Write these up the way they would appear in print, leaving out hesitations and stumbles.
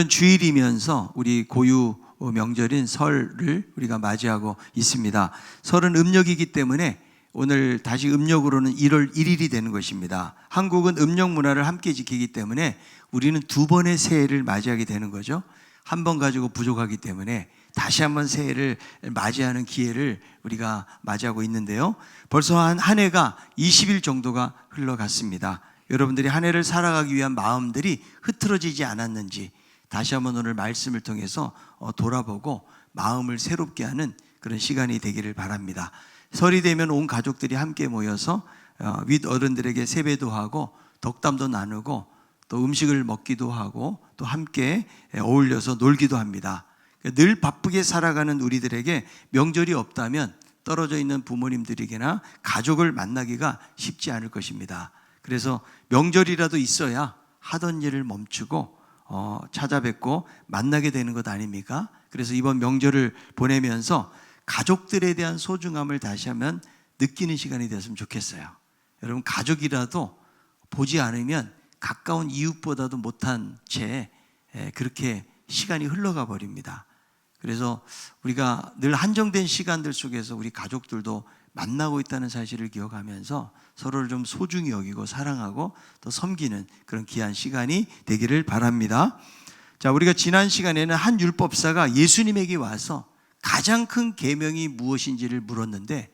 주일이면서 우리 고유 명절인 설을 우리가 맞이하고 있습니다. 설은 음력이기 때문에 오늘 다시 음력으로는 1월 1일이 되는 것입니다. 한국은 음력 문화를 함께 지키기 때문에 우리는 두 번의 새해를 맞이하게 되는 거죠. 한 번 가지고 부족하기 때문에 다시 한번 새해를 맞이하는 기회를 우리가 맞이하고 있는데요. 벌써 한 해가 20일 정도가 흘러갔습니다. 여러분들이 한 해를 살아가기 위한 마음들이 흐트러지지 않았는지 다시 한번 오늘 말씀을 통해서 돌아보고 마음을 새롭게 하는 그런 시간이 되기를 바랍니다. 설이 되면 온 가족들이 함께 모여서 윗 어른들에게 세배도 하고 덕담도 나누고 또 음식을 먹기도 하고 또 함께 어울려서 놀기도 합니다. 늘 바쁘게 살아가는 우리들에게 명절이 없다면 떨어져 있는 부모님들에게나 가족을 만나기가 쉽지 않을 것입니다. 그래서 명절이라도 있어야 하던 일을 멈추고 찾아뵙고 만나게 되는 것 아닙니까? 그래서 이번 명절을 보내면서 가족들에 대한 소중함을 다시 한번 느끼는 시간이 되었으면 좋겠어요. 여러분, 가족이라도 보지 않으면 가까운 이웃보다도 못한 채 그렇게 시간이 흘러가 버립니다. 그래서 우리가 늘 한정된 시간들 속에서 우리 가족들도 만나고 있다는 사실을 기억하면서 서로를 좀 소중히 여기고 사랑하고 또 섬기는 그런 귀한 시간이 되기를 바랍니다. 자, 우리가 지난 시간에는 한 율법사가 예수님에게 와서 가장 큰 계명이 무엇인지를 물었는데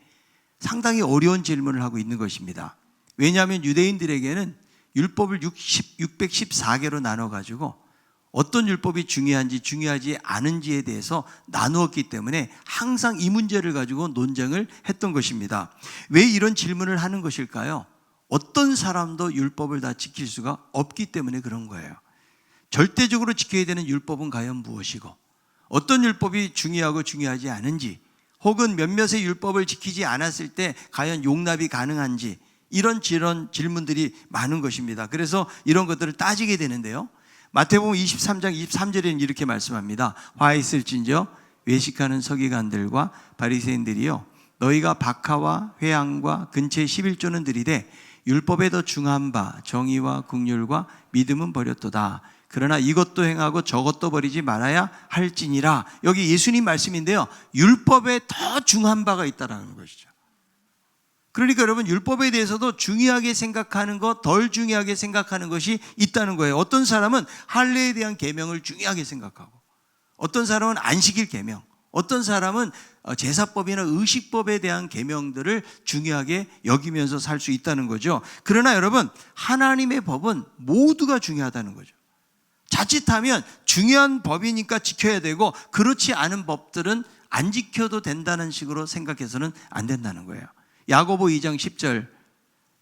상당히 어려운 질문을 하고 있는 것입니다. 왜냐하면 유대인들에게는 율법을 614개로 나눠가지고 어떤 율법이 중요한지 중요하지 않은지에 대해서 나누었기 때문에 항상 이 문제를 가지고 논쟁을 했던 것입니다. 왜 이런 질문을 하는 것일까요? 어떤 사람도 율법을 다 지킬 수가 없기 때문에 그런 거예요. 절대적으로 지켜야 되는 율법은 과연 무엇이고 어떤 율법이 중요하고 중요하지 않은지 혹은 몇몇의 율법을 지키지 않았을 때 과연 용납이 가능한지 이런 질문들이 많은 것입니다. 그래서 이런 것들을 따지게 되는데요. 마태복음 23장 23절에는 이렇게 말씀합니다. 화 있을진저 외식하는 서기관들과 바리새인들이여 너희가 박하와 회향과 근처의 11조는 들이되 율법에 더 중한 바 정의와 긍휼과 믿음은 버렸도다. 그러나 이것도 행하고 저것도 버리지 말아야 할지니라. 여기 예수님 말씀인데요. 율법에 더 중한 바가 있다라는 것이죠. 그러니까 여러분, 율법에 대해서도 중요하게 생각하는 것, 덜 중요하게 생각하는 것이 있다는 거예요. 어떤 사람은 할례에 대한 계명을 중요하게 생각하고 어떤 사람은 안식일 계명, 어떤 사람은 제사법이나 의식법에 대한 계명들을 중요하게 여기면서 살 수 있다는 거죠. 그러나 여러분, 하나님의 법은 모두가 중요하다는 거죠. 자칫하면 중요한 법이니까 지켜야 되고 그렇지 않은 법들은 안 지켜도 된다는 식으로 생각해서는 안 된다는 거예요. 야고보 2장 10절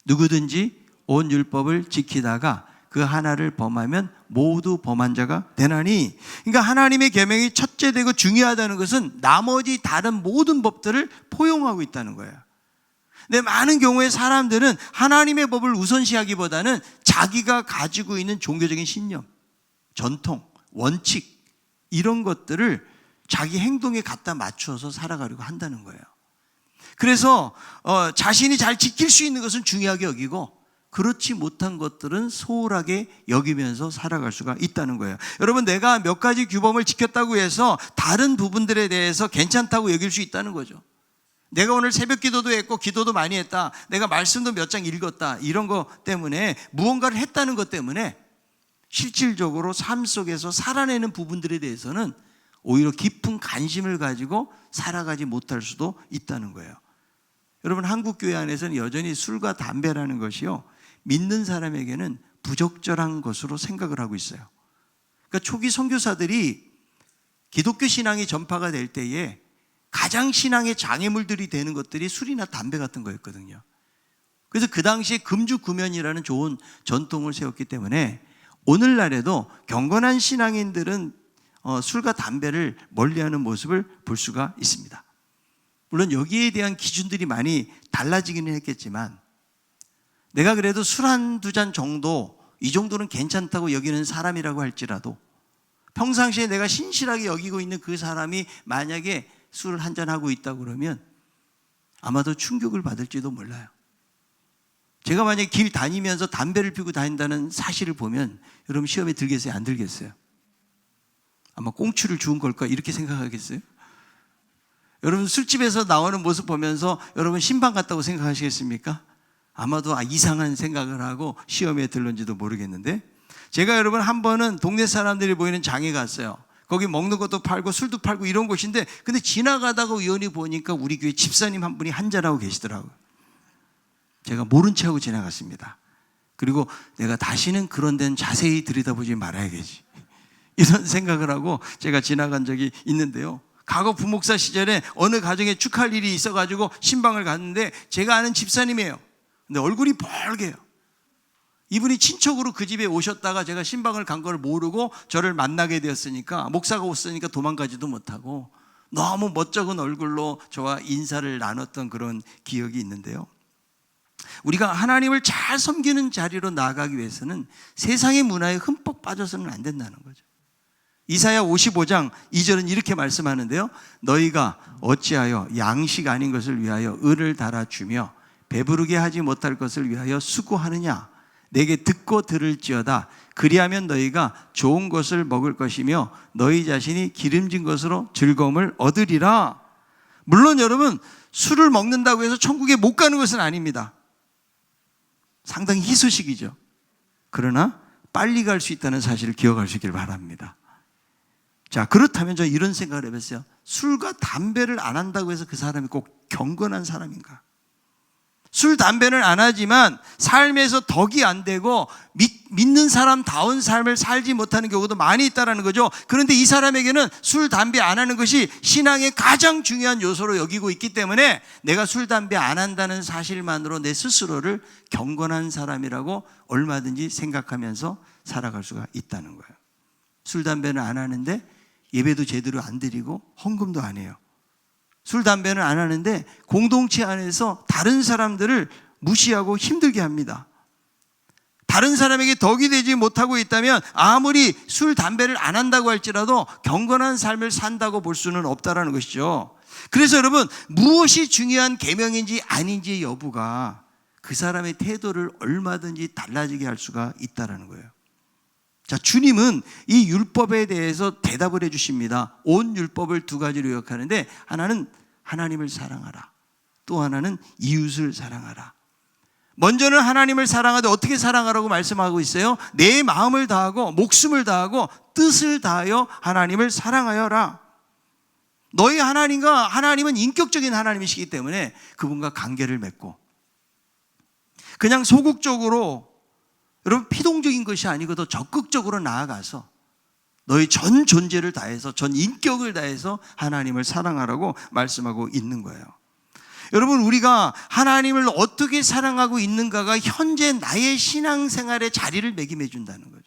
누구든지 온 율법을 지키다가 그 하나를 범하면 모두 범한 자가 되나니. 그러니까 하나님의 계명이 첫째 되고 중요하다는 것은 나머지 다른 모든 법들을 포용하고 있다는 거예요. 근데 많은 경우에 사람들은 하나님의 법을 우선시하기보다는 자기가 가지고 있는 종교적인 신념, 전통, 원칙 이런 것들을 자기 행동에 갖다 맞추어서 살아가려고 한다는 거예요. 그래서 자신이 잘 지킬 수 있는 것은 중요하게 여기고 그렇지 못한 것들은 소홀하게 여기면서 살아갈 수가 있다는 거예요. 여러분, 내가 몇 가지 규범을 지켰다고 해서 다른 부분들에 대해서 괜찮다고 여길 수 있다는 거죠. 내가 오늘 새벽 기도도 했고 기도도 많이 했다, 내가 말씀도 몇 장 읽었다, 이런 것 때문에 무언가를 했다는 것 때문에 실질적으로 삶 속에서 살아내는 부분들에 대해서는 오히려 깊은 관심을 가지고 살아가지 못할 수도 있다는 거예요. 여러분, 한국 교회 안에서는 여전히 술과 담배라는 것이요, 믿는 사람에게는 부적절한 것으로 생각을 하고 있어요. 그러니까 초기 선교사들이 기독교 신앙이 전파가 될 때에 가장 신앙의 장애물들이 되는 것들이 술이나 담배 같은 거였거든요. 그래서 그 당시에 금주구면이라는 좋은 전통을 세웠기 때문에 오늘날에도 경건한 신앙인들은 술과 담배를 멀리하는 모습을 볼 수가 있습니다. 물론 여기에 대한 기준들이 많이 달라지기는 했겠지만 내가 그래도 술 한두 잔 정도, 이 정도는 괜찮다고 여기는 사람이라고 할지라도 평상시에 내가 신실하게 여기고 있는 그 사람이 만약에 술을 한잔 하고 있다고 그러면 아마도 충격을 받을지도 몰라요. 제가 만약에 길 다니면서 담배를 피우고 다닌다는 사실을 보면 여러분 시험에 들겠어요? 안 들겠어요? 아마 꽁추를 주운 걸까 이렇게 생각하겠어요? 여러분 술집에서 나오는 모습 보면서 여러분 신방 같다고 생각하시겠습니까? 아마도 이상한 생각을 하고 시험에 들는지도 모르겠는데, 제가 여러분 한 번은 동네 사람들이 모이는 장에 갔어요. 거기 먹는 것도 팔고 술도 팔고 이런 곳인데, 근데 지나가다가 우연히 보니까 우리 교회 집사님 한 분이 한잔하고 계시더라고요. 제가 모른 체하고 지나갔습니다. 그리고 내가 다시는 그런 데는 자세히 들여다보지 말아야겠지, 이런 생각을 하고 제가 지나간 적이 있는데요. 과거 부목사 시절에 어느 가정에 축하할 일이 있어가지고 신방을 갔는데 제가 아는 집사님이에요. 근데 얼굴이 벌게요. 이분이 친척으로 그 집에 오셨다가 제가 신방을 간 걸 모르고 저를 만나게 되었으니까, 목사가 왔으니까 도망가지도 못하고 너무 멋쩍은 얼굴로 저와 인사를 나눴던 그런 기억이 있는데요. 우리가 하나님을 잘 섬기는 자리로 나아가기 위해서는 세상의 문화에 흠뻑 빠져서는 안 된다는 거죠. 이사야 55장 2절은 이렇게 말씀하는데요. 너희가 어찌하여 양식 아닌 것을 위하여 을을 달아주며 배부르게 하지 못할 것을 위하여 수고하느냐. 내게 듣고 들을지어다. 그리하면 너희가 좋은 것을 먹을 것이며 너희 자신이 기름진 것으로 즐거움을 얻으리라. 물론 여러분, 술을 먹는다고 해서 천국에 못 가는 것은 아닙니다. 상당히 희소식이죠. 그러나 빨리 갈 수 있다는 사실을 기억할 수 있길 바랍니다. 자, 그렇다면 저 이런 생각을 해봤어요. 술과 담배를 안 한다고 해서 그 사람이 꼭 경건한 사람인가? 술, 담배는 안 하지만 삶에서 덕이 안 되고 믿는 사람다운 삶을 살지 못하는 경우도 많이 있다는 거죠. 그런데 이 사람에게는 술, 담배 안 하는 것이 신앙의 가장 중요한 요소로 여기고 있기 때문에 내가 술, 담배 안 한다는 사실만으로 내 스스로를 경건한 사람이라고 얼마든지 생각하면서 살아갈 수가 있다는 거예요. 술, 담배는 안 하는데 예배도 제대로 안 드리고 헌금도 안 해요. 술, 담배는 안 하는데 공동체 안에서 다른 사람들을 무시하고 힘들게 합니다. 다른 사람에게 덕이 되지 못하고 있다면 아무리 술, 담배를 안 한다고 할지라도 경건한 삶을 산다고 볼 수는 없다는 것이죠. 그래서 여러분, 무엇이 중요한 계명인지 아닌지의 여부가 그 사람의 태도를 얼마든지 달라지게 할 수가 있다는 거예요. 자, 주님은 이 율법에 대해서 대답을 해 주십니다. 온 율법을 두 가지로 요약하는데, 하나는 하나님을 사랑하라, 또 하나는 이웃을 사랑하라. 먼저는 하나님을 사랑하되 어떻게 사랑하라고 말씀하고 있어요? 내 마음을 다하고 목숨을 다하고 뜻을 다하여 하나님을 사랑하여라. 너희 하나님과 하나님은 인격적인 하나님이시기 때문에 그분과 관계를 맺고, 그냥 소극적으로, 여러분 피동적인 것이 아니고 더 적극적으로 나아가서 너희 전 존재를 다해서, 전 인격을 다해서 하나님을 사랑하라고 말씀하고 있는 거예요. 여러분, 우리가 하나님을 어떻게 사랑하고 있는가가 현재 나의 신앙생활의 자리를 매김해 준다는 거죠.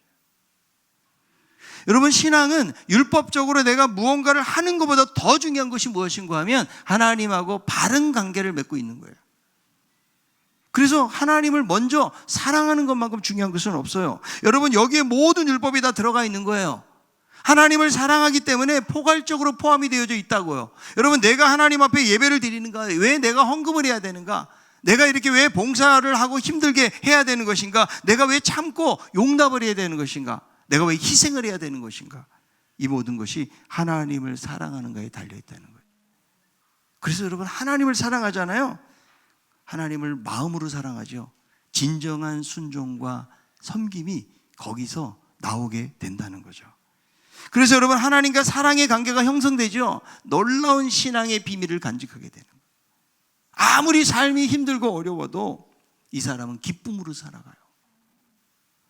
여러분, 신앙은 율법적으로 내가 무언가를 하는 것보다 더 중요한 것이 무엇인가 하면 하나님하고 바른 관계를 맺고 있는 거예요. 그래서 하나님을 먼저 사랑하는 것만큼 중요한 것은 없어요. 여러분, 여기에 모든 율법이 다 들어가 있는 거예요. 하나님을 사랑하기 때문에 포괄적으로 포함이 되어져 있다고요. 여러분, 내가 하나님 앞에 예배를 드리는가? 왜 내가 헌금을 해야 되는가? 내가 이렇게 왜 봉사를 하고 힘들게 해야 되는 것인가? 내가 왜 참고 용납을 해야 되는 것인가? 내가 왜 희생을 해야 되는 것인가? 이 모든 것이 하나님을 사랑하는가에 달려있다는 거예요. 그래서 여러분, 하나님을 사랑하잖아요. 하나님을 마음으로 사랑하죠. 진정한 순종과 섬김이 거기서 나오게 된다는 거죠. 그래서 여러분, 하나님과 사랑의 관계가 형성되죠. 놀라운 신앙의 비밀을 간직하게 되는 거예요. 아무리 삶이 힘들고 어려워도 이 사람은 기쁨으로 살아가요.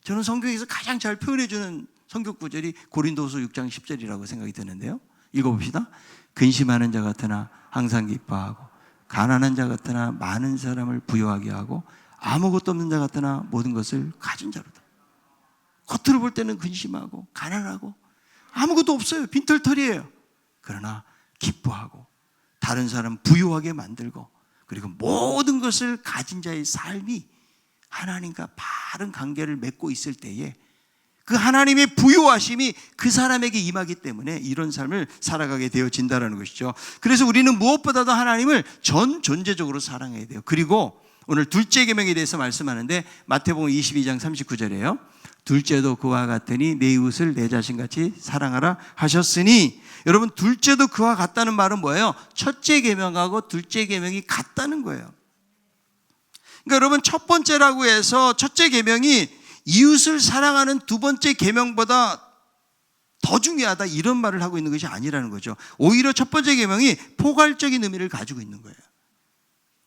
저는 성경에서 가장 잘 표현해주는 성경 구절이 고린도후서 6장 10절이라고 생각이 드는데요. 읽어봅시다. 근심하는 자 같으나 항상 기뻐하고, 가난한 자 같으나 많은 사람을 부유하게 하고, 아무것도 없는 자 같으나 모든 것을 가진 자로다. 겉으로 볼 때는 근심하고 가난하고 아무것도 없어요. 빈털털이에요. 그러나 기뻐하고 다른 사람 부유하게 만들고, 그리고 모든 것을 가진 자의 삶이 하나님과 바른 관계를 맺고 있을 때에 그 하나님의 부유하심이 그 사람에게 임하기 때문에 이런 삶을 살아가게 되어진다는 것이죠. 그래서 우리는 무엇보다도 하나님을 전 존재적으로 사랑해야 돼요. 그리고 오늘 둘째 계명에 대해서 말씀하는데, 마태복음 22장 39절이에요. 둘째도 그와 같으니 내 이웃을 내 자신같이 사랑하라 하셨으니, 여러분 둘째도 그와 같다는 말은 뭐예요? 첫째 계명하고 둘째 계명이 같다는 거예요. 그러니까 여러분 첫 번째라고 해서 첫째 계명이 이웃을 사랑하는 두 번째 계명보다 더 중요하다 이런 말을 하고 있는 것이 아니라는 거죠. 오히려 첫 번째 계명이 포괄적인 의미를 가지고 있는 거예요.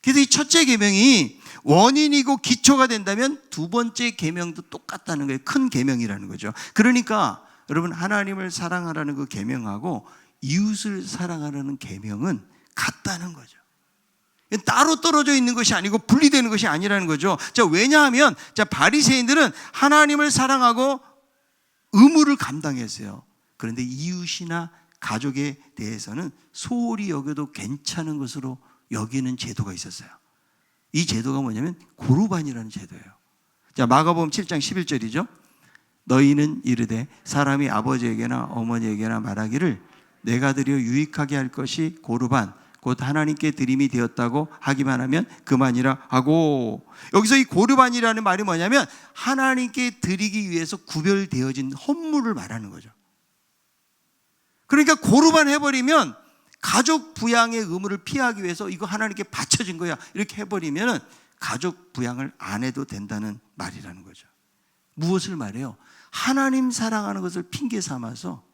그래서 이 첫째 계명이 원인이고 기초가 된다면 두 번째 계명도 똑같다는 거예요. 큰 계명이라는 거죠. 그러니까 여러분 하나님을 사랑하라는 그 계명하고 이웃을 사랑하라는 계명은 같다는 거죠. 따로 떨어져 있는 것이 아니고 분리되는 것이 아니라는 거죠. 자, 왜냐하면 바리새인들은 하나님을 사랑하고 의무를 감당했어요. 그런데 이웃이나 가족에 대해서는 소홀히 여겨도 괜찮은 것으로 여기는 제도가 있었어요. 이 제도가 뭐냐면 고르반이라는 제도예요. 자, 마가복음 7장 11절이죠. 너희는 이르되 사람이 아버지에게나 어머니에게나 말하기를 내가 드려 유익하게 할 것이 고르반 곧 하나님께 드림이 되었다고 하기만 하면 그만이라 하고, 여기서 이 고르반이라는 말이 뭐냐면 하나님께 드리기 위해서 구별되어진 헌물을 말하는 거죠. 그러니까 고르반 해버리면 가족 부양의 의무를 피하기 위해서 이거 하나님께 바쳐진 거야 이렇게 해버리면 가족 부양을 안 해도 된다는 말이라는 거죠. 무엇을 말해요? 하나님 사랑하는 것을 핑계 삼아서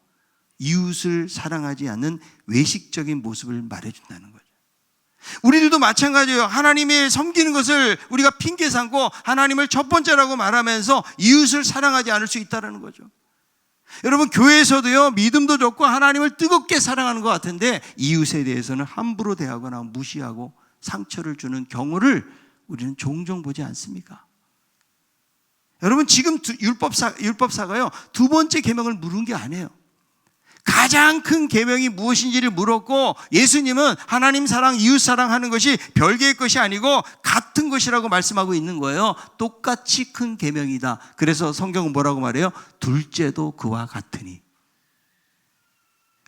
이웃을 사랑하지 않는 외식적인 모습을 말해준다는 거죠. 우리들도 마찬가지예요. 하나님의 섬기는 것을 우리가 핑계 삼고 하나님을 첫 번째라고 말하면서 이웃을 사랑하지 않을 수 있다는 거죠. 여러분 교회에서도요, 믿음도 좋고 하나님을 뜨겁게 사랑하는 것 같은데 이웃에 대해서는 함부로 대하거나 무시하고 상처를 주는 경우를 우리는 종종 보지 않습니까? 여러분 지금 율법사가요 두 번째 계명을 물은 게 아니에요. 가장 큰 계명이 무엇인지를 물었고, 예수님은 하나님 사랑, 이웃 사랑하는 것이 별개의 것이 아니고 같은 것이라고 말씀하고 있는 거예요. 똑같이 큰 계명이다. 그래서 성경은 뭐라고 말해요? 둘째도 그와 같으니.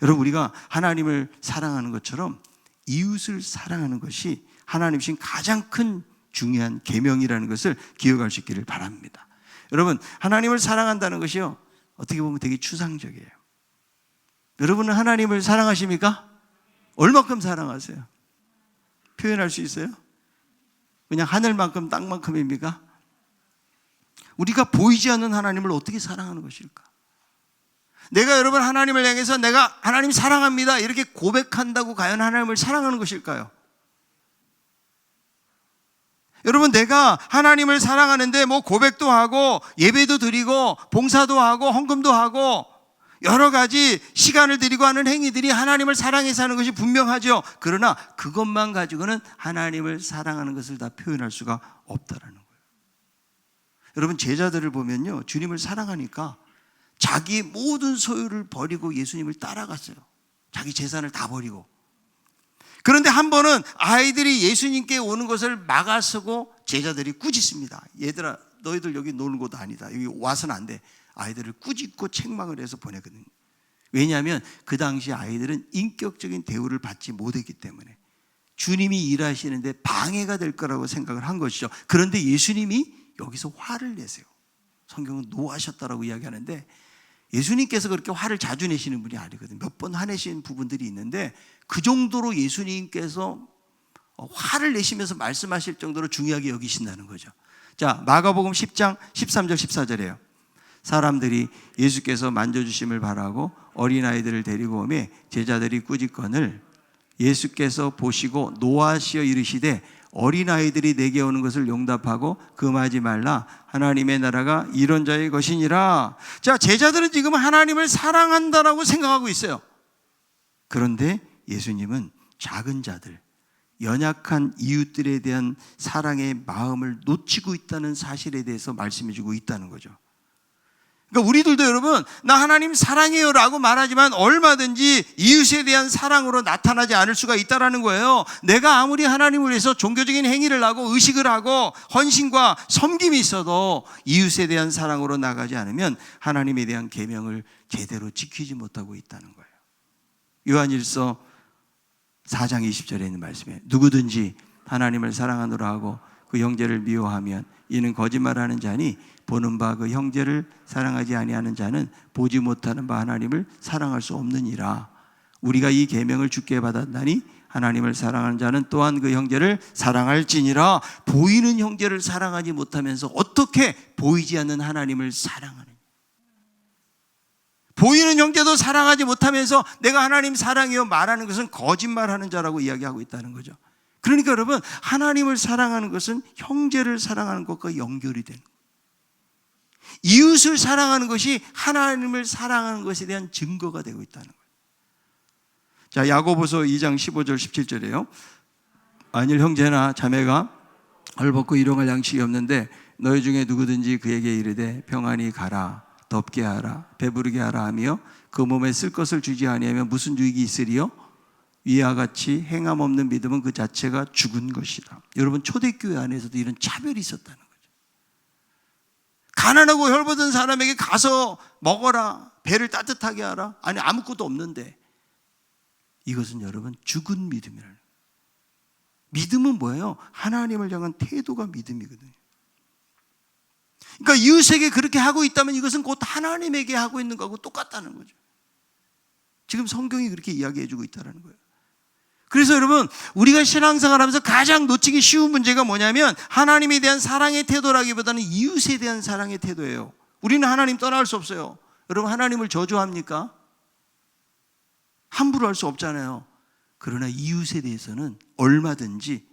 여러분 우리가 하나님을 사랑하는 것처럼 이웃을 사랑하는 것이 하나님이신 가장 큰 중요한 계명이라는 것을 기억할 수 있기를 바랍니다. 여러분 하나님을 사랑한다는 것이요 어떻게 보면 되게 추상적이에요. 여러분은 하나님을 사랑하십니까? 얼마큼 사랑하세요? 표현할 수 있어요? 그냥 하늘만큼 땅만큼입니까? 우리가 보이지 않는 하나님을 어떻게 사랑하는 것일까? 내가 여러분 하나님을 향해서 내가 하나님 사랑합니다 이렇게 고백한다고 과연 하나님을 사랑하는 것일까요? 여러분 내가 하나님을 사랑하는데 뭐 고백도 하고 예배도 드리고 봉사도 하고 헌금도 하고 여러 가지 시간을 들이고 하는 행위들이 하나님을 사랑해서 하는 것이 분명하죠. 그러나 그것만 가지고는 하나님을 사랑하는 것을 다 표현할 수가 없다라는 거예요. 여러분 제자들을 보면요 주님을 사랑하니까 자기의 모든 소유를 버리고 예수님을 따라갔어요. 자기 재산을 다 버리고. 그런데 한 번은 아이들이 예수님께 오는 것을 막아서고 제자들이 꾸짖습니다. 얘들아 너희들 여기 노는 곳 아니다. 여기 와서는 안 돼. 아이들을 꾸짖고 책망을 해서 보내거든요. 왜냐하면 그 당시 아이들은 인격적인 대우를 받지 못했기 때문에 주님이 일하시는데 방해가 될 거라고 생각을 한 것이죠. 그런데 예수님이 여기서 화를 내세요. 성경은 노하셨다라고 이야기하는데 예수님께서 그렇게 화를 자주 내시는 분이 아니거든요. 몇 번 화내시는 부분들이 있는데 그 정도로 예수님께서 화를 내시면서 말씀하실 정도로 중요하게 여기신다는 거죠. 자, 마가복음 10장 13절 14절이에요. 사람들이 예수께서 만져주심을 바라고 어린아이들을 데리고 오매 제자들이 꾸짖거늘 예수께서 보시고 노하시어 이르시되 어린아이들이 내게 오는 것을 용납하고 금하지 말라. 하나님의 나라가 이런 자의 것이니라. 자, 제자들은 지금 하나님을 사랑한다라고 생각하고 있어요. 그런데 예수님은 작은 자들, 연약한 이웃들에 대한 사랑의 마음을 놓치고 있다는 사실에 대해서 말씀해 주고 있다는 거죠. 그러니까 우리들도 여러분 나 하나님 사랑해요 라고 말하지만 얼마든지 이웃에 대한 사랑으로 나타나지 않을 수가 있다는 거예요. 내가 아무리 하나님을 위해서 종교적인 행위를 하고 의식을 하고 헌신과 섬김이 있어도 이웃에 대한 사랑으로 나가지 않으면 하나님에 대한 계명을 제대로 지키지 못하고 있다는 거예요. 요한일서 4장 20절에 있는 말씀에 누구든지 하나님을 사랑하노라 하고 그 형제를 미워하면 이는 거짓말하는 자니 보는 바 그 형제를 사랑하지 아니하는 자는 보지 못하는 바 하나님을 사랑할 수 없느니라. 우리가 이 계명을 주께 받았나니 하나님을 사랑하는 자는 또한 그 형제를 사랑할지니라. 보이는 형제를 사랑하지 못하면서 어떻게 보이지 않는 하나님을 사랑하느냐. 보이는 형제도 사랑하지 못하면서 내가 하나님 사랑해요 말하는 것은 거짓말하는 자라고 이야기하고 있다는 거죠. 그러니까 여러분, 하나님을 사랑하는 것은 형제를 사랑하는 것과 연결이 되는 거예요. 이웃을 사랑하는 것이 하나님을 사랑하는 것에 대한 증거가 되고 있다는 거예요. 자, 야고보서 2장 15절 17절이에요. 만일 형제나 자매가 헐벗고 일용할 양식이 없는데 너희 중에 누구든지 그에게 이르되 평안히 가라, 덥게 하라, 배부르게 하라 하며 그 몸에 쓸 것을 주지 아니하면 무슨 유익이 있으리요? 위와 같이 행함 없는 믿음은 그 자체가 죽은 것이라. 여러분, 초대교회 안에서도 이런 차별이 있었다는 거죠. 가난하고 헐벗은 사람에게 가서 먹어라, 배를 따뜻하게 하라. 아니, 아무것도 없는데. 이것은 여러분 죽은 믿음이라는 거예요. 믿음은 뭐예요? 하나님을 향한 태도가 믿음이거든요. 그러니까 이웃에게 그렇게 하고 있다면 이것은 곧 하나님에게 하고 있는 거하고 똑같다는 거죠. 지금 성경이 그렇게 이야기해 주고 있다는 거예요. 그래서 여러분, 우리가 신앙생활 하면서 가장 놓치기 쉬운 문제가 뭐냐면 하나님에 대한 사랑의 태도라기보다는 이웃에 대한 사랑의 태도예요. 우리는 하나님 떠날 수 없어요. 여러분, 하나님을 저주합니까? 함부로 할 수 없잖아요. 그러나 이웃에 대해서는 얼마든지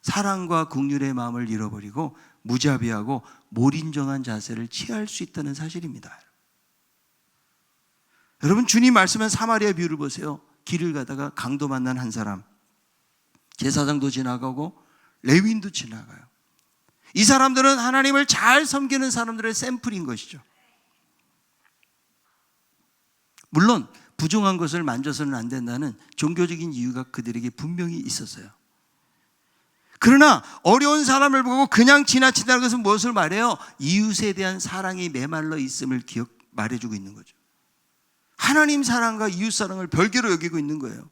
사랑과 긍휼의 마음을 잃어버리고 무자비하고 몰인정한 자세를 취할 수 있다는 사실입니다. 여러분, 주님 말씀은 사마리아 비유를 보세요. 길을 가다가 강도 만난 한 사람, 제사장도 지나가고 레위인도 지나가요. 이 사람들은 하나님을 잘 섬기는 사람들의 샘플인 것이죠. 물론 부정한 것을 만져서는 안 된다는 종교적인 이유가 그들에게 분명히 있었어요. 그러나 어려운 사람을 보고 그냥 지나친다는 것은 무엇을 말해요? 이웃에 대한 사랑이 메말라 있음을 말해주고 있는 거죠. 하나님 사랑과 이웃 사랑을 별개로 여기고 있는 거예요.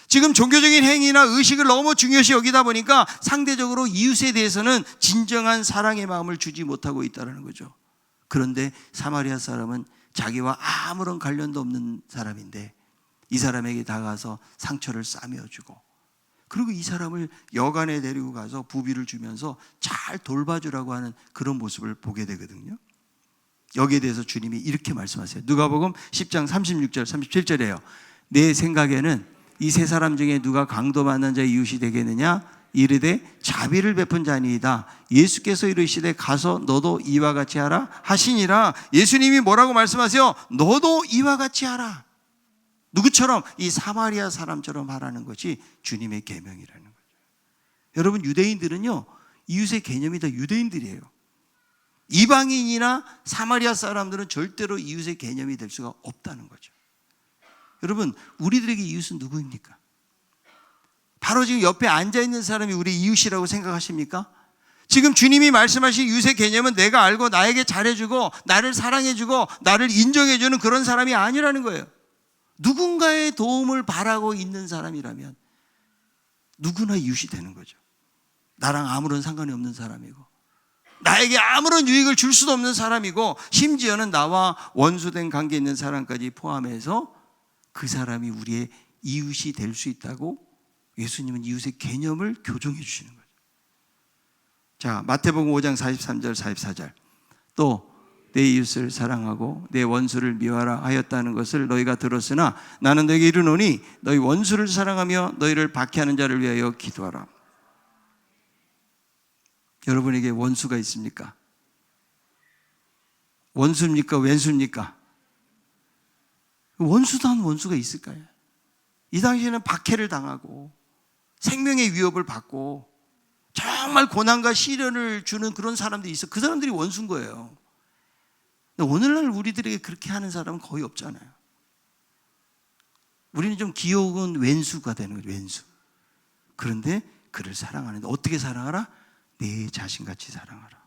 지금 종교적인 행위나 의식을 너무 중요시 여기다 보니까 상대적으로 이웃에 대해서는 진정한 사랑의 마음을 주지 못하고 있다는 거죠. 그런데 사마리아 사람은 자기와 아무런 관련도 없는 사람인데 이 사람에게 다가가서 상처를 싸매어주고, 그리고 이 사람을 여관에 데리고 가서 부비를 주면서 잘 돌봐주라고 하는 그런 모습을 보게 되거든요. 여기에 대해서 주님이 이렇게 말씀하세요. 누가복음 10장 36절 37절이에요. 내 생각에는 이 세 사람 중에 누가 강도 만난 자의 이웃이 되겠느냐? 이르되 자비를 베푼 자니이다. 예수께서 이르시되 가서 너도 이와 같이 하라 하시니라. 예수님이 뭐라고 말씀하세요? 너도 이와 같이 하라. 누구처럼? 이 사마리아 사람처럼 하라는 것이 주님의 계명이라는 거죠. 여러분, 유대인들은요, 이웃의 개념이 다 유대인들이에요. 이방인이나 사마리아 사람들은 절대로 이웃의 개념이 될 수가 없다는 거죠. 여러분, 우리들에게 이웃은 누구입니까? 바로 지금 옆에 앉아있는 사람이 우리 이웃이라고 생각하십니까? 지금 주님이 말씀하신 이웃의 개념은 내가 알고 나에게 잘해주고 나를 사랑해주고 나를 인정해주는 그런 사람이 아니라는 거예요. 누군가의 도움을 바라고 있는 사람이라면 누구나 이웃이 되는 거죠. 나랑 아무런 상관이 없는 사람이고 나에게 아무런 유익을 줄 수도 없는 사람이고 심지어는 나와 원수된 관계에 있는 사람까지 포함해서 그 사람이 우리의 이웃이 될 수 있다고 예수님은 이웃의 개념을 교정해 주시는 거죠. 자, 마태복음 5장 43절 44절 또 내 이웃을 사랑하고 내 원수를 미워하라 하였다는 것을 너희가 들었으나 나는 너희에게 이르노니 너희 원수를 사랑하며 너희를 박해하는 자를 위하여 기도하라. 여러분에게 원수가 있습니까? 원수입니까? 왼수입니까? 원수다운 원수가 있을까요? 이 당시에는 박해를 당하고 생명의 위협을 받고 정말 고난과 시련을 주는 그런 사람들이 있어. 그 사람들이 원수인 거예요. 근데 오늘날 우리들에게 그렇게 하는 사람은 거의 없잖아요. 우리는 좀 귀여운 왼수가 되는 거죠. 왼수. 그런데 그를 사랑하는데 어떻게 사랑하라? 내 자신같이 사랑하라.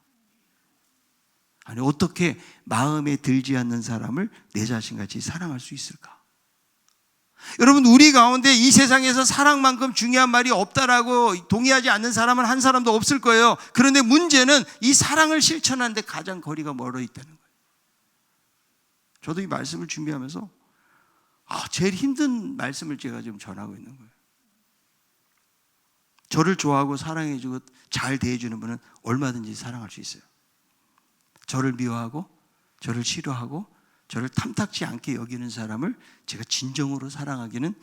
아니, 어떻게 마음에 들지 않는 사람을 내 자신같이 사랑할 수 있을까? 여러분, 우리 가운데 이 세상에서 사랑만큼 중요한 말이 없다라고 동의하지 않는 사람은 한 사람도 없을 거예요. 그런데 문제는 이 사랑을 실천하는데 가장 거리가 멀어 있다는 거예요. 저도 이 말씀을 준비하면서 제일 힘든 말씀을 제가 지금 전하고 있는 거예요. 저를 좋아하고 사랑해주고 잘 대해주는 분은 얼마든지 사랑할 수 있어요. 저를 미워하고 저를 싫어하고 저를 탐탁지 않게 여기는 사람을 제가 진정으로 사랑하기는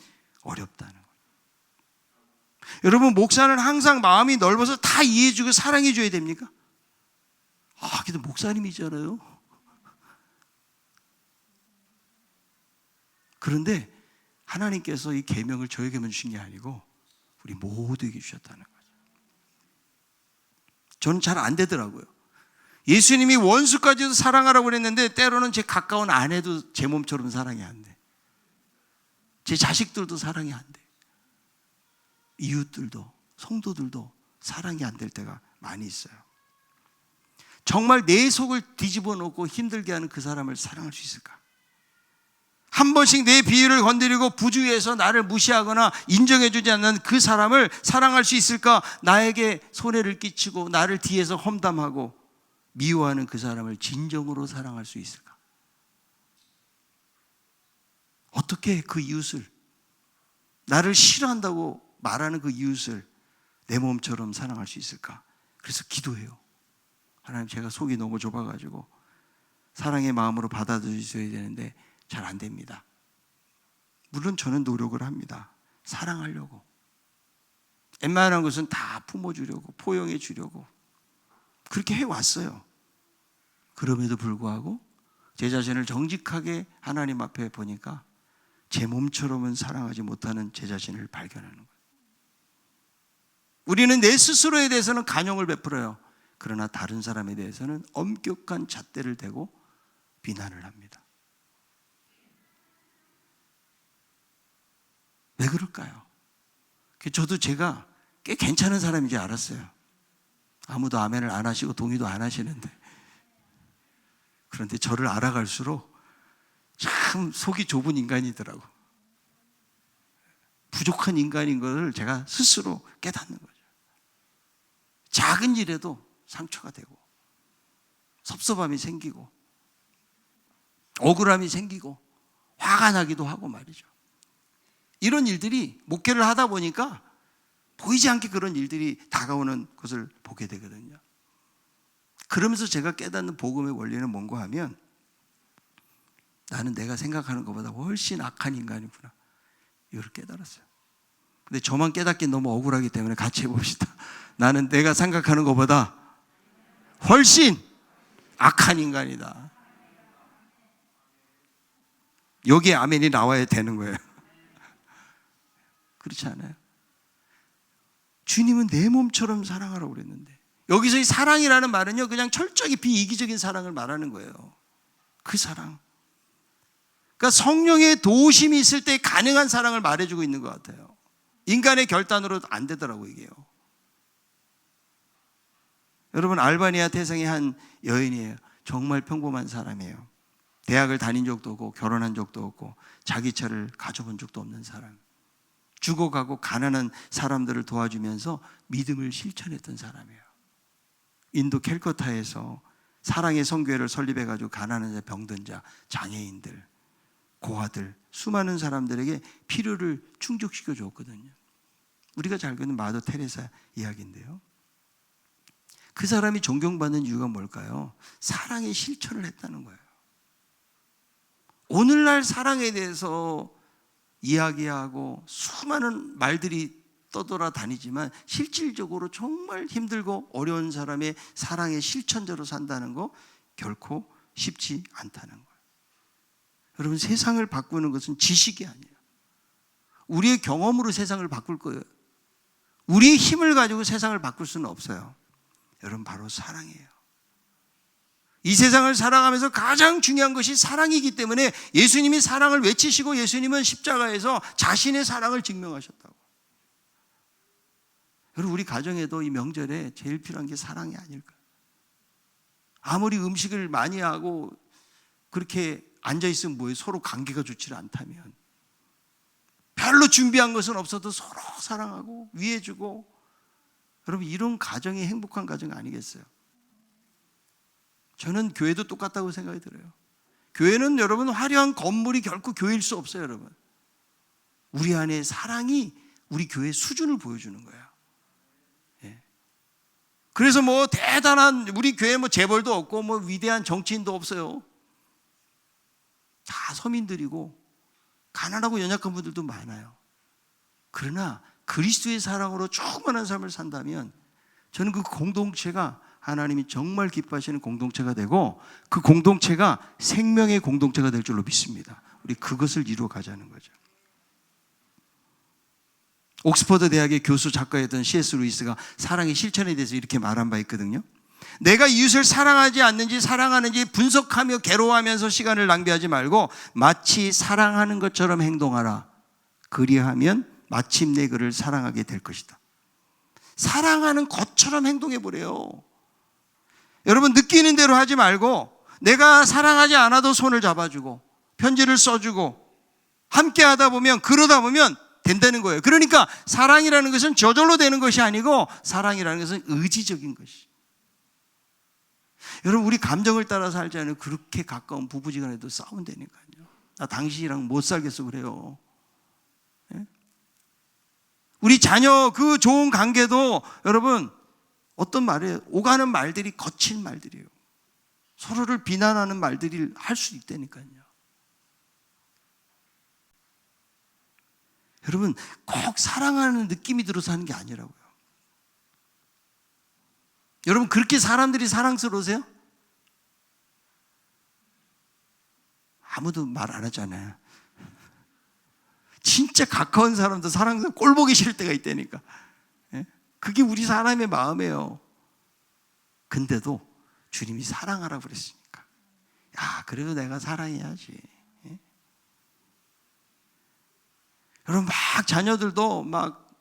어렵다는 거예요. 여러분, 목사는 항상 마음이 넓어서 다 이해해주고 사랑해줘야 됩니까? 근데 목사님이잖아요. 그런데 하나님께서 이 계명을 저에게만 주신 게 아니고 우리 모두에게 주셨다는 거죠. 저는 잘 안 되더라고요. 예수님이 원수까지도 사랑하라고 그랬는데 때로는 제 가까운 아내도 제 몸처럼 사랑이 안 돼. 제 자식들도 사랑이 안 돼. 이웃들도, 성도들도 사랑이 안 될 때가 많이 있어요. 정말 내 속을 뒤집어 놓고 힘들게 하는 그 사람을 사랑할 수 있을까? 한 번씩 내 비위를 건드리고 부주의해서 나를 무시하거나 인정해주지 않는 그 사람을 사랑할 수 있을까? 나에게 손해를 끼치고 나를 뒤에서 험담하고 미워하는 그 사람을 진정으로 사랑할 수 있을까? 어떻게 그 이웃을, 나를 싫어한다고 말하는 그 이웃을 내 몸처럼 사랑할 수 있을까? 그래서 기도해요. 하나님, 제가 속이 너무 좁아가지고 사랑의 마음으로 받아들여야 되는데 잘 안 됩니다. 물론 저는 노력을 합니다. 사랑하려고. 웬만한 것은 다 품어주려고, 포용해 주려고 그렇게 해왔어요. 그럼에도 불구하고 제 자신을 정직하게 하나님 앞에 보니까 제 몸처럼은 사랑하지 못하는 제 자신을 발견하는 거예요. 우리는 내 스스로에 대해서는 간용을 베풀어요. 그러나 다른 사람에 대해서는 엄격한 잣대를 대고 비난을 합니다. 왜 그럴까요? 저도 제가 꽤 괜찮은 사람인지 알았어요. 아무도 아멘을 안 하시고 동의도 안 하시는데, 그런데 저를 알아갈수록 참 속이 좁은 인간이더라고. 부족한 인간인 것을 제가 스스로 깨닫는 거죠. 작은 일에도 상처가 되고 섭섭함이 생기고 억울함이 생기고 화가 나기도 하고 말이죠. 이런 일들이 목회를 하다 보니까 보이지 않게 그런 일들이 다가오는 것을 보게 되거든요. 그러면서 제가 깨닫는 복음의 원리는 뭔가 하면, 나는 내가 생각하는 것보다 훨씬 악한 인간이구나, 이걸 깨달았어요. 근데 저만 깨닫긴 너무 억울하기 때문에 같이 해봅시다. 나는 내가 생각하는 것보다 훨씬 악한 인간이다. 여기에 아멘이 나와야 되는 거예요. 그렇지 않아요? 주님은 내 몸처럼 사랑하라고 그랬는데, 여기서 이 사랑이라는 말은요, 그냥 철저히 비이기적인 사랑을 말하는 거예요. 그 사랑. 그러니까 성령의 도우심이 있을 때 가능한 사랑을 말해주고 있는 것 같아요. 인간의 결단으로 안 되더라고요, 이게요. 여러분, 알바니아 태생의 한 여인이에요. 정말 평범한 사람이에요. 대학을 다닌 적도 없고 결혼한 적도 없고 자기 차를 가져본 적도 없는 사람. 죽어가고 가난한 사람들을 도와주면서 믿음을 실천했던 사람이에요. 인도 캘커타에서 사랑의 선교회를 설립해가지고 가난한 자, 병든 자, 장애인들, 고아들, 수많은 사람들에게 필요를 충족시켜 줬거든요. 우리가 잘 아는 마더 테레사 이야기인데요. 그 사람이 존경받는 이유가 뭘까요? 사랑의 실천을 했다는 거예요. 오늘날 사랑에 대해서 이야기하고 수많은 말들이 떠돌아다니지만 실질적으로 정말 힘들고 어려운 사람의 사랑의 실천자로 산다는 거 결코 쉽지 않다는 거예요. 여러분, 세상을 바꾸는 것은 지식이 아니에요. 우리의 경험으로 세상을 바꿀 거예요. 우리의 힘을 가지고 세상을 바꿀 수는 없어요. 여러분, 바로 사랑이에요. 이 세상을 살아가면서 가장 중요한 것이 사랑이기 때문에 예수님이 사랑을 외치시고 예수님은 십자가에서 자신의 사랑을 증명하셨다고. 여러분, 우리 가정에도 이 명절에 제일 필요한 게 사랑이 아닐까. 아무리 음식을 많이 하고 그렇게 앉아있으면 뭐예요? 서로 관계가 좋지 않다면 별로 준비한 것은 없어도 서로 사랑하고 위해주고, 여러분 이런 가정이 행복한 가정 아니겠어요? 저는 교회도 똑같다고 생각이 들어요. 교회는 여러분 화려한 건물이 결코 교회일 수 없어요. 여러분, 우리 안에 사랑이 우리 교회의 수준을 보여주는 거예요. 예. 그래서 뭐 대단한 우리 교회 뭐 재벌도 없고 뭐 위대한 정치인도 없어요. 다 서민들이고 가난하고 연약한 분들도 많아요. 그러나 그리스도의 사랑으로 충만한 삶을 산다면 저는 그 공동체가 하나님이 정말 기뻐하시는 공동체가 되고, 그 공동체가 생명의 공동체가 될 줄로 믿습니다. 우리 그것을 이루어 가자는 거죠. 옥스퍼드 대학의 교수 작가였던 C.S. 루이스가 사랑의 실천에 대해서 이렇게 말한 바 있거든요. 내가 이웃을 사랑하지 않는지 사랑하는지 분석하며 괴로워하면서 시간을 낭비하지 말고 마치 사랑하는 것처럼 행동하라. 그리하면 마침내 그를 사랑하게 될 것이다. 사랑하는 것처럼 행동해 보래요. 여러분, 느끼는 대로 하지 말고 내가 사랑하지 않아도 손을 잡아주고 편지를 써주고 함께 하다 보면, 그러다 보면 된다는 거예요. 그러니까 사랑이라는 것은 저절로 되는 것이 아니고 사랑이라는 것은 의지적인 것이. 여러분, 우리 감정을 따라 살지 않으면 그렇게 가까운 부부지간에도 싸운다니까요. 나 당신이랑 못 살겠어 그래요. 예? 우리 자녀 그 좋은 관계도 여러분 어떤 말이에요? 오가는 말들이 거친 말들이에요. 서로를 비난하는 말들을 할 수 있다니까요. 여러분, 꼭 사랑하는 느낌이 들어서 하는 게 아니라고요. 여러분, 그렇게 사람들이 사랑스러우세요? 아무도 말 안 하잖아요. 진짜 가까운 사람도 사랑스러워 꼴 보기 싫을 때가 있다니까. 그게 우리 사람의 마음이에요. 근데도 주님이 사랑하라고 그랬으니까, 야, 그래도 내가 사랑해야지. 여러분, 막 자녀들도 막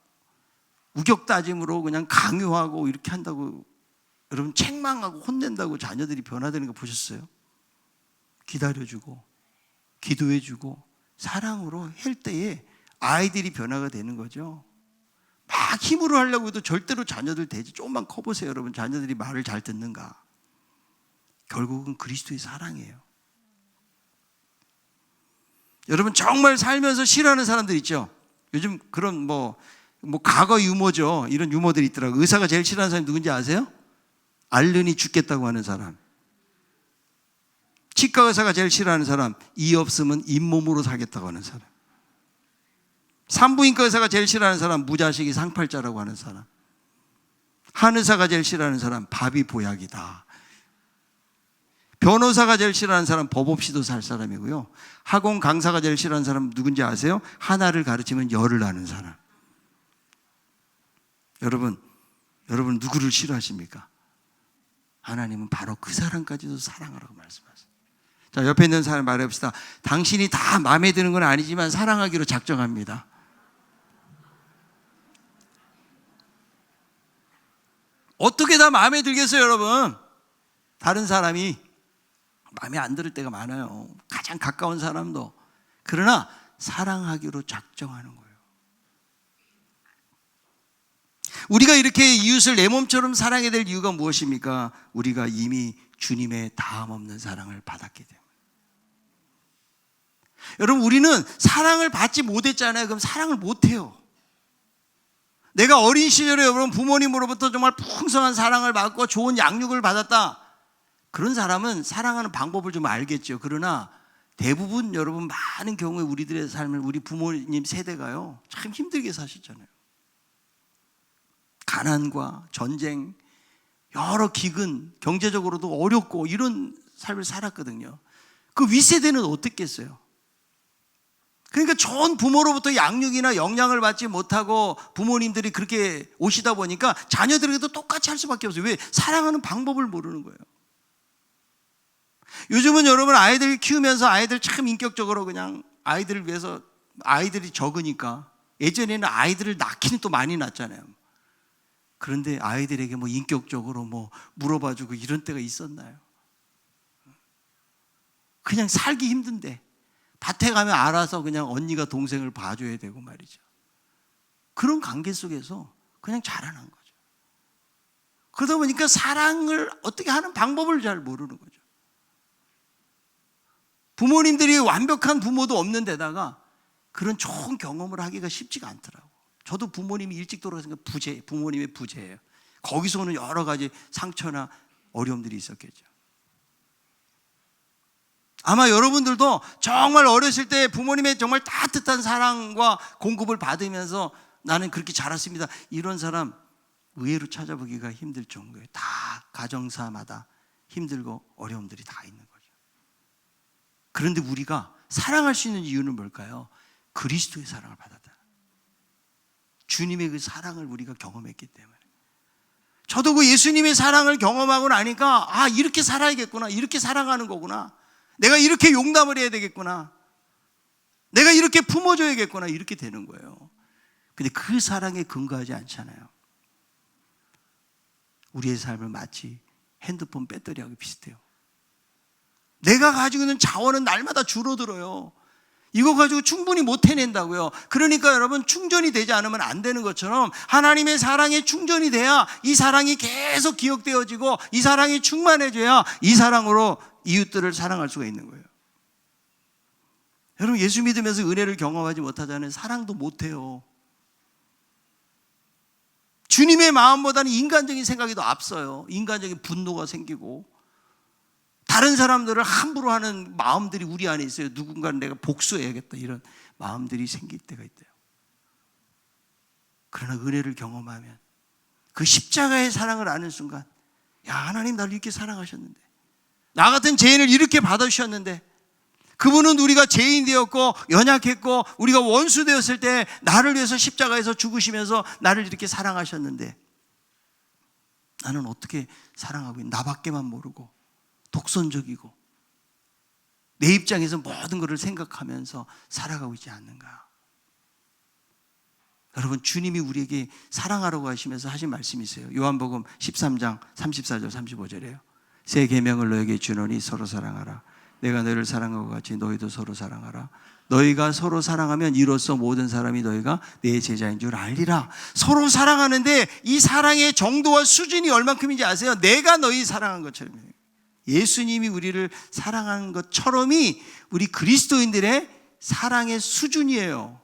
우격다짐으로 그냥 강요하고 이렇게 한다고, 여러분 책망하고 혼낸다고 자녀들이 변화되는 거 보셨어요? 기다려주고 기도해주고 사랑으로 할 때에 아이들이 변화가 되는 거죠. 막 힘으로 하려고 해도 절대로 자녀들 되지. 조금만 커보세요. 여러분, 자녀들이 말을 잘 듣는가? 결국은 그리스도의 사랑이에요. 여러분, 정말 살면서 싫어하는 사람들 있죠. 요즘 그런 뭐 과거 유머죠. 이런 유머들이 있더라고요. 의사가 제일 싫어하는 사람이 누군지 아세요? 앓느니 죽겠다고 하는 사람. 치과 의사가 제일 싫어하는 사람, 이 없으면 잇몸으로 살겠다고 하는 사람. 산부인과 의사가 제일 싫어하는 사람, 무자식이 상팔자라고 하는 사람. 한의사가 제일 싫어하는 사람, 밥이 보약이다. 변호사가 제일 싫어하는 사람, 법 없이도 살 사람이고요. 학원 강사가 제일 싫어하는 사람 누군지 아세요? 하나를 가르치면 열을 나는 사람. 여러분 누구를 싫어하십니까? 하나님은 바로 그 사람까지도 사랑하라고 말씀하세요. 자, 옆에 있는 사람 말해봅시다. 당신이 다 마음에 드는 건 아니지만 사랑하기로 작정합니다. 어떻게 다 마음에 들겠어요, 여러분? 다른 사람이 마음에 안 들을 때가 많아요. 가장 가까운 사람도. 그러나 사랑하기로 작정하는 거예요. 우리가 이렇게 이웃을 내 몸처럼 사랑해야 될 이유가 무엇입니까? 우리가 이미 주님의 다함 없는 사랑을 받았기 때문에. 여러분, 우리는 사랑을 받지 못했잖아요. 그럼 사랑을 못해요. 내가 어린 시절에 여러분 부모님으로부터 정말 풍성한 사랑을 받고 좋은 양육을 받았다. 그런 사람은 사랑하는 방법을 좀 알겠죠. 그러나 대부분 여러분 많은 경우에 우리들의 삶을, 우리 부모님 세대가요 참 힘들게 사셨잖아요. 가난과 전쟁, 여러 기근, 경제적으로도 어렵고 이런 삶을 살았거든요. 그 윗세대는 어떻겠어요? 그러니까 좋은 부모로부터 양육이나 영향을 받지 못하고 부모님들이 그렇게 오시다 보니까 자녀들에게도 똑같이 할 수밖에 없어요. 왜? 사랑하는 방법을 모르는 거예요. 요즘은 여러분 아이들 키우면서 아이들 참 인격적으로 그냥 아이들을 위해서, 아이들이 적으니까 예전에는 아이들을 낳기는 또 많이 낳잖아요. 그런데 아이들에게 뭐 인격적으로 뭐 물어봐주고 이런 때가 있었나요? 그냥 살기 힘든데 밭에 가면 알아서 그냥 언니가 동생을 봐줘야 되고 말이죠. 그런 관계 속에서 그냥 자라난 거죠. 그러다 보니까 사랑을 어떻게 하는 방법을 잘 모르는 거죠. 부모님들이 완벽한 부모도 없는 데다가 그런 좋은 경험을 하기가 쉽지가 않더라고. 저도 부모님이 일찍 돌아가신 게 부모님의 부재예요. 거기서 오는 여러 가지 상처나 어려움들이 있었겠죠. 아마 여러분들도 정말 어렸을 때 부모님의 정말 따뜻한 사랑과 공급을 받으면서 나는 그렇게 자랐습니다, 이런 사람 의외로 찾아보기가 힘들 정도예요. 다 가정사마다 힘들고 어려움들이 다 있는 거죠. 그런데 우리가 사랑할 수 있는 이유는 뭘까요? 그리스도의 사랑을 받았다. 주님의 그 사랑을 우리가 경험했기 때문에. 저도 그 예수님의 사랑을 경험하고 나니까 이렇게 살아야겠구나, 이렇게 사랑하는 거구나, 내가 이렇게 용납을 해야 되겠구나, 내가 이렇게 품어줘야겠구나, 이렇게 되는 거예요. 근데 그 사랑에 근거하지 않잖아요. 우리의 삶은 마치 핸드폰 배터리하고 비슷해요. 내가 가지고 있는 자원은 날마다 줄어들어요. 이거 가지고 충분히 못 해낸다고요. 그러니까 여러분, 충전이 되지 않으면 안 되는 것처럼 하나님의 사랑에 충전이 돼야 이 사랑이 계속 기억되어지고 이 사랑이 충만해져야 이 사랑으로 이웃들을 사랑할 수가 있는 거예요. 여러분, 예수 믿으면서 은혜를 경험하지 못하자는 사랑도 못해요. 주님의 마음보다는 인간적인 생각이 더 앞서요. 인간적인 분노가 생기고 다른 사람들을 함부로 하는 마음들이 우리 안에 있어요. 누군가는 내가 복수해야겠다, 이런 마음들이 생길 때가 있대요. 그러나 은혜를 경험하면 그 십자가의 사랑을 아는 순간, 야, 하나님 나를 이렇게 사랑하셨는데, 나 같은 죄인을 이렇게 받아주셨는데, 그분은 우리가 죄인 되었고 연약했고 우리가 원수 되었을 때 나를 위해서 십자가에서 죽으시면서 나를 이렇게 사랑하셨는데, 나는 어떻게 사랑하고 있는, 나밖에만 모르고 독선적이고 내 입장에서 모든 것을 생각하면서 살아가고 있지 않는가. 여러분, 주님이 우리에게 사랑하라고 하시면서 하신 말씀이 있어요. 요한복음 13장 34절 35절이에요. 새 계명을 너에게 주노니 서로 사랑하라. 내가 너희를 사랑한 것 같이 너희도 서로 사랑하라. 너희가 서로 사랑하면 이로써 모든 사람이 너희가 내 제자인 줄 알리라. 서로 사랑하는데 이 사랑의 정도와 수준이 얼만큼인지 아세요? 내가 너희 사랑한 것처럼, 예수님이 우리를 사랑한 것처럼이 우리 그리스도인들의 사랑의 수준이에요.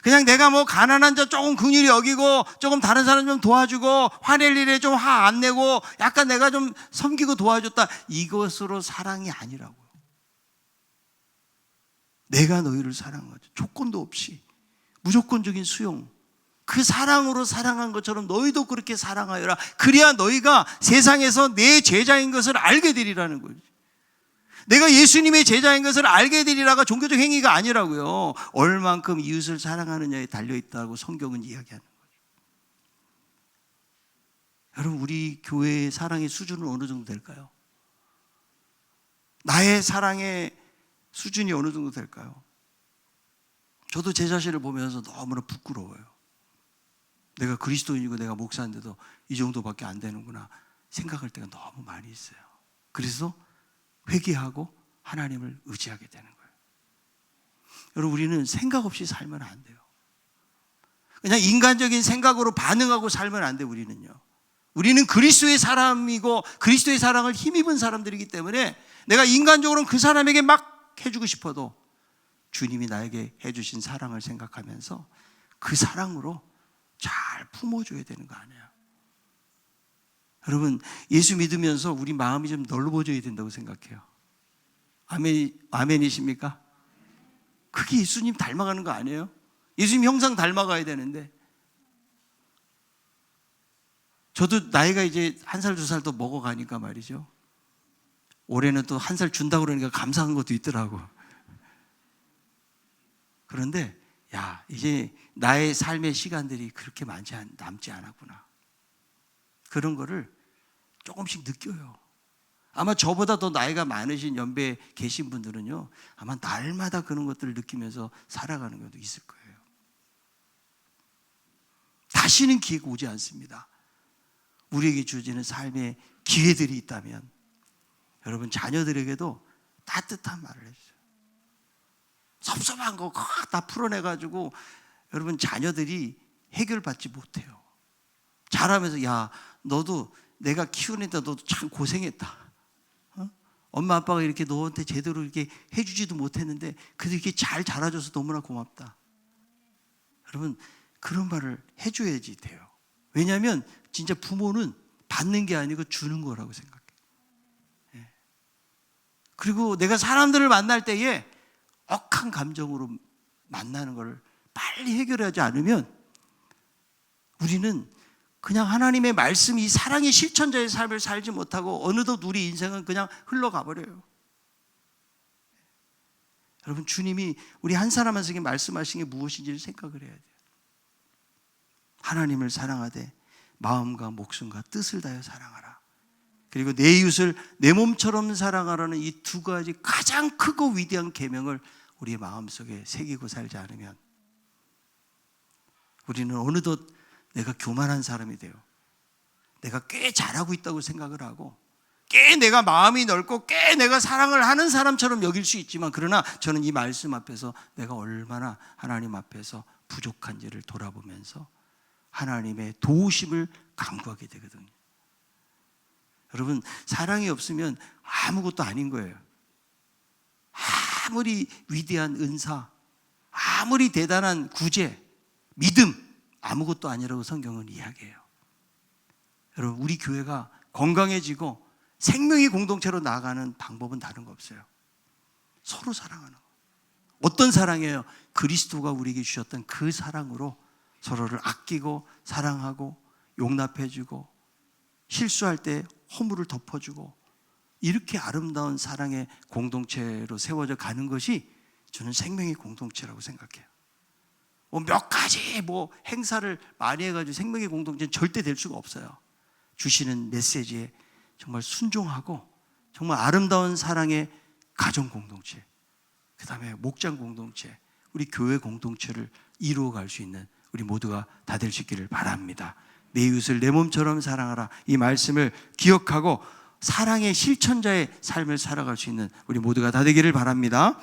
그냥 내가 뭐 가난한 자 조금 긍휼히 여기고 조금 다른 사람 좀 도와주고 화낼 일에 좀 화 안 내고 약간 내가 좀 섬기고 도와줬다, 이것으로 사랑이 아니라고요. 내가 너희를 사랑한 거죠. 조건도 없이 무조건적인 수용, 그 사랑으로 사랑한 것처럼 너희도 그렇게 사랑하여라. 그래야 너희가 세상에서 내 제자인 것을 알게 되리라는 거죠. 내가 예수님의 제자인 것을 알게 되리라가 종교적 행위가 아니라고요. 얼만큼 이웃을 사랑하느냐에 달려있다고 성경은 이야기하는 거죠. 여러분, 우리 교회의 사랑의 수준은 어느 정도 될까요? 나의 사랑의 수준이 어느 정도 될까요? 저도 제 자신을 보면서 너무나 부끄러워요. 내가 그리스도인이고 내가 목사인데도 이 정도밖에 안 되는구나 생각할 때가 너무 많이 있어요. 그래서 회개하고 하나님을 의지하게 되는 거예요. 여러분, 우리는 생각 없이 살면 안 돼요. 그냥 인간적인 생각으로 반응하고 살면 안 돼요. 우리는 그리스도의 사람이고 그리스도의 사랑을 힘입은 사람들이기 때문에 내가 인간적으로는 그 사람에게 막 해주고 싶어도 주님이 나에게 해주신 사랑을 생각하면서 그 사랑으로 잘 품어줘야 되는 거 아니에요. 여러분, 예수 믿으면서 우리 마음이 좀 넓어져야 된다고 생각해요. 아멘이십니까? 그게 예수님 닮아가는 거 아니에요? 예수님 형상 닮아가야 되는데. 저도 나이가 이제 1살, 2살 더 먹어가니까 말이죠. 올해는 또 1살 준다고 그러니까 감사한 것도 있더라고. 그런데 이제 나의 삶의 시간들이 그렇게 남지 않았구나. 그런 거를 조금씩 느껴요. 아마 저보다 더 나이가 많으신 연배에 계신 분들은요, 아마 날마다 그런 것들을 느끼면서 살아가는 것도 있을 거예요. 다시는 기회가 오지 않습니다. 우리에게 주어지는 삶의 기회들이 있다면 여러분, 자녀들에게도 따뜻한 말을 해주세요. 섭섭한 거 다 풀어내가지고 여러분 자녀들이 해결받지 못해요. 자라면서 야 너도 내가 키우는데 너도 참 고생했다. 엄마 아빠가 이렇게 너한테 제대로 이렇게 해주지도 못했는데 그래도 이렇게 잘 자라줘서 너무나 고맙다. 여러분 그런 말을 해줘야지 돼요. 왜냐하면 진짜 부모는 받는 게 아니고 주는 거라고 생각해요. 그리고 내가 사람들을 만날 때에 억한 감정으로 만나는 걸 빨리 해결하지 않으면 우리는 그냥 하나님의 말씀, 이 사랑의 실천자의 삶을 살지 못하고 어느덧 우리 인생은 그냥 흘러가 버려요. 여러분 주님이 우리 한 사람 한 사람에게 말씀하신 게 무엇인지를 생각을 해야 돼요. 하나님을 사랑하되 마음과 목숨과 뜻을 다하여 사랑하라. 그리고 내 이웃을 내 몸처럼 사랑하라는 이 두 가지 가장 크고 위대한 계명을 우리의 마음속에 새기고 살지 않으면 우리는 어느덧 내가 교만한 사람이 돼요. 내가 꽤 잘하고 있다고 생각을 하고 꽤 내가 마음이 넓고 꽤 내가 사랑을 하는 사람처럼 여길 수 있지만 그러나 저는 이 말씀 앞에서 내가 얼마나 하나님 앞에서 부족한지를 돌아보면서 하나님의 도우심을 간구하게 되거든요. 여러분 사랑이 없으면 아무것도 아닌 거예요. 아무리 위대한 은사, 아무리 대단한 구제, 믿음 아무것도 아니라고 성경은 이야기해요. 여러분 우리 교회가 건강해지고 생명의 공동체로 나아가는 방법은 다른 거 없어요. 서로 사랑하는 거. 어떤 사랑이에요? 그리스도가 우리에게 주셨던 그 사랑으로 서로를 아끼고 사랑하고 용납해주고 실수할 때 허물을 덮어주고 이렇게 아름다운 사랑의 공동체로 세워져 가는 것이 저는 생명의 공동체라고 생각해요. 몇 가지 행사를 많이 해가지고 생명의 공동체는 절대 될 수가 없어요. 주시는 메시지에 정말 순종하고 정말 아름다운 사랑의 가정 공동체, 그 다음에 목장 공동체, 우리 교회 공동체를 이루어갈 수 있는 우리 모두가 다 될 수 있기를 바랍니다. 내 이웃을 내 몸처럼 사랑하라. 이 말씀을 기억하고 사랑의 실천자의 삶을 살아갈 수 있는 우리 모두가 다 되기를 바랍니다.